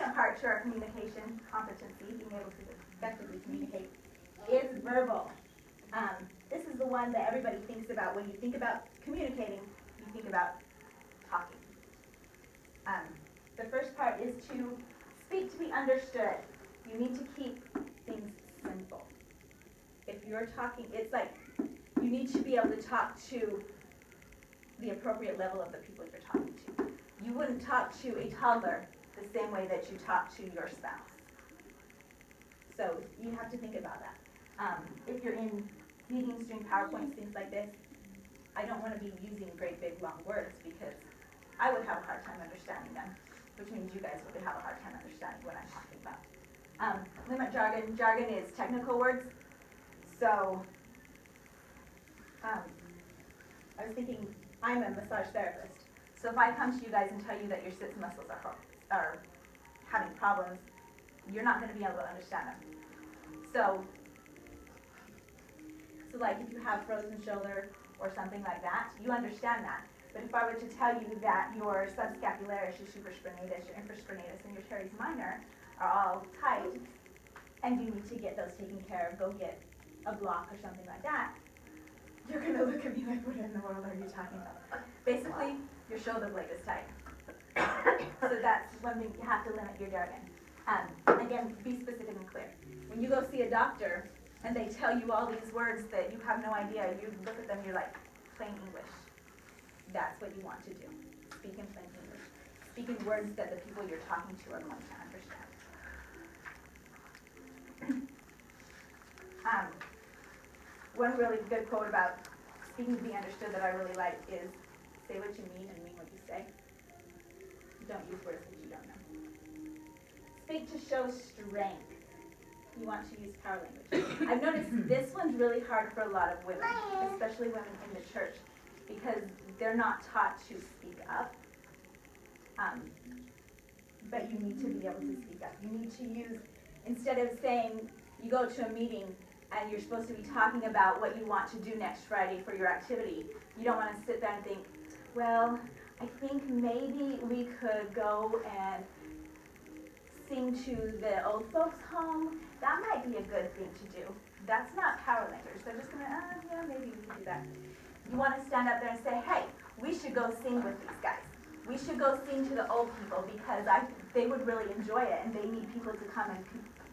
second part to our communication competency, being able to effectively communicate, is verbal. This is the one that everybody thinks about. When you think about communicating, you think about talking. The first part is to speak to be understood. You need to keep things simple. If you're talking, it's like you need to be able to talk to the appropriate level of the people you're talking to. You wouldn't talk to a toddler the same way that you talk to your spouse. So you have to think about that. If you're in meetings, doing PowerPoints, things like this, I don't want to be using great big long words because I would have a hard time understanding them, which means you guys would have a hard time understanding what I'm talking about. Limit jargon. Jargon is technical words. So I was thinking, I'm a massage therapist. So if I come to you guys and tell you that your sits muscles are having problems, you're not going to be able to understand them. So like if you have frozen shoulder or something like that, you understand that. But if I were to tell you that your subscapularis, your supraspinatus, your infraspinatus, and your teres minor are all tight, and you need to get those taken care of, go get a block or something like that, you're going to look at me like, what in the world are you talking about? Basically, your shoulder blade is tight. So that's one thing, you have to limit your jargon. Again, be specific and clear. When you go see a doctor and they tell you all these words that you have no idea, you look at them, you're like, plain English. That's what you want to do. Speak in plain English. Speak in words that the people you're talking to are going to understand. One really good quote about speaking to be understood that I really like is, say what you mean and mean what you say. Don't use words that you don't know. Speak to show strength. You want to use power language. I've noticed this one's really hard for a lot of women, especially women in the church, because they're not taught to speak up. But you need to be able to speak up. You need to use, instead of saying you go to a meeting and you're supposed to be talking about what you want to do next Friday for your activity, you don't want to sit there and think, well, I think maybe we could go and sing to the old folks' home. That might be a good thing to do. That's not power language. They're just going to, yeah, maybe we can do that. You want to stand up there and say, hey, we should go sing with these guys. We should go sing to the old people because they would really enjoy it and they need people to come and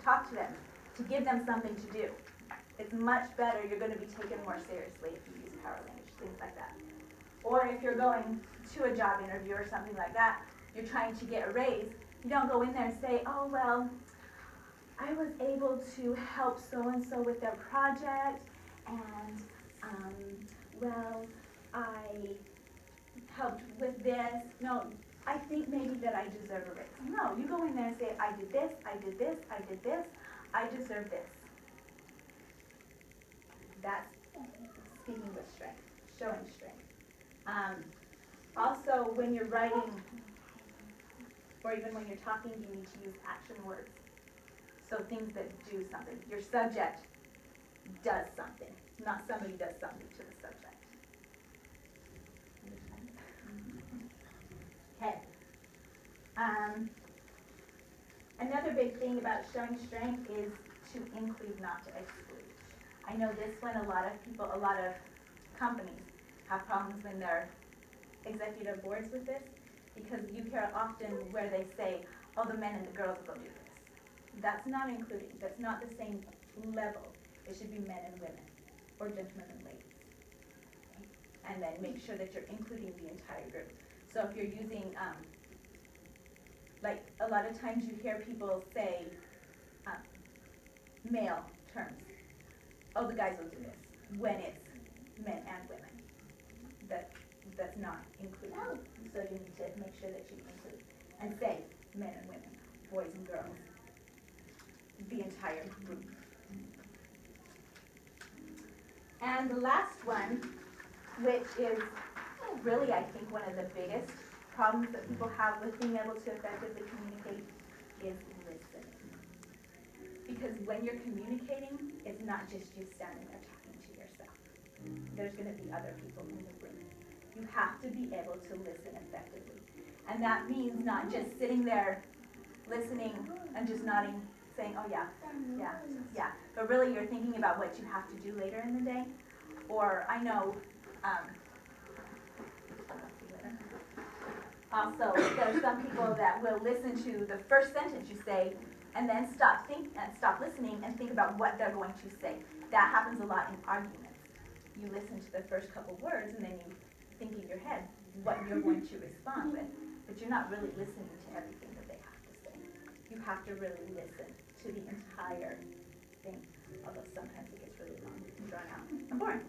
talk to them, to give them something to do. It's much better. You're going to be taken more seriously if you use power language, things like that. Or if you're going to a job interview or something like that, you're trying to get a raise, you don't go in there and say, oh, well, I was able to help so-and-so with their project, and, well, I helped with this. No, I think maybe that I deserve a raise. No, you go in there and say, I did this, I did this, I did this, I deserve this. That's speaking with strength, showing strength. Also, when you're writing, or even when you're talking, you need to use action words. So things that do something. Your subject does something, not somebody does something to the subject. Okay. Another big thing about showing strength is to include, not to exclude. I know this one, a lot of companies have problems when they're executive boards with this, because you hear often where they say, oh, the men and the girls will do this. That's not including. That's not the same level. It should be men and women, or gentlemen and ladies. And then make sure that you're including the entire group. So if you're using, like a lot of times you hear people say male terms. Oh, the guys will do this, when it's men and women. That's not included. So you need to make sure that you include and say men and women, boys and girls, the entire group. And the last one, which is really, I think, one of the biggest problems that people have with being able to effectively communicate, is listening. Because when you're communicating, it's not just you standing there talking to yourself. There's going to be other people in the room. You have to be able to listen effectively. And that means not just sitting there listening and just nodding, saying, oh yeah, yeah, yeah. But really you're thinking about what you have to do later in the day. Or I know, also, there's some people that will listen to the first sentence you say and then stop listening and think about what they're going to say. That happens a lot in arguments. You listen to the first couple words and then you think in your head what you're going to respond with, but you're not really listening to everything that they have to say. You have to really listen to the entire thing, although sometimes it gets really long and drawn out and boring.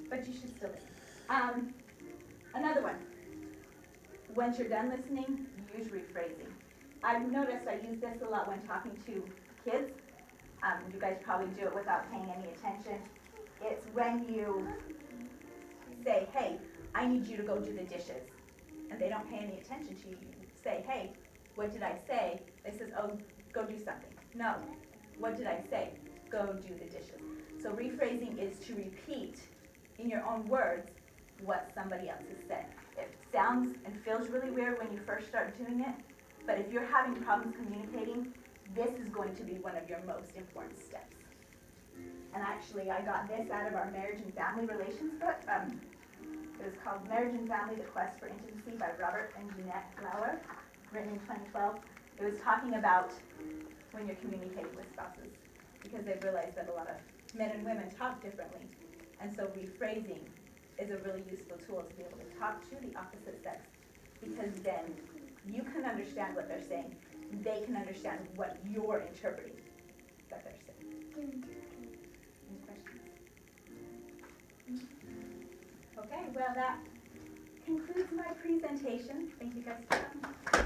But you should still listen. Another one. Once you're done listening, use rephrasing. I've noticed I use this a lot when talking to kids. You guys probably do it without paying any attention. It's when you say, hey, I need you to go do the dishes. And they don't pay any attention to you. You say, hey, what did I say? They says, oh, go do something. No, what did I say? Go do the dishes. So rephrasing is to repeat in your own words what somebody else has said. It sounds and feels really weird when you first start doing it, but if you're having problems communicating, this is going to be one of your most important steps. And actually, I got this out of our Marriage and Family Relations book. It was called Marriage and Family, The Quest for Intimacy by Robert and Jeanette Lauer, written in 2012. It was talking about when you're communicating with spouses, because they've realized that a lot of men and women talk differently. And so rephrasing is a really useful tool to be able to talk to the opposite sex, because then you can understand what they're saying. They can understand what you're interpreting that they're saying. Any questions? Okay, well that concludes my presentation. Thank you guys for coming.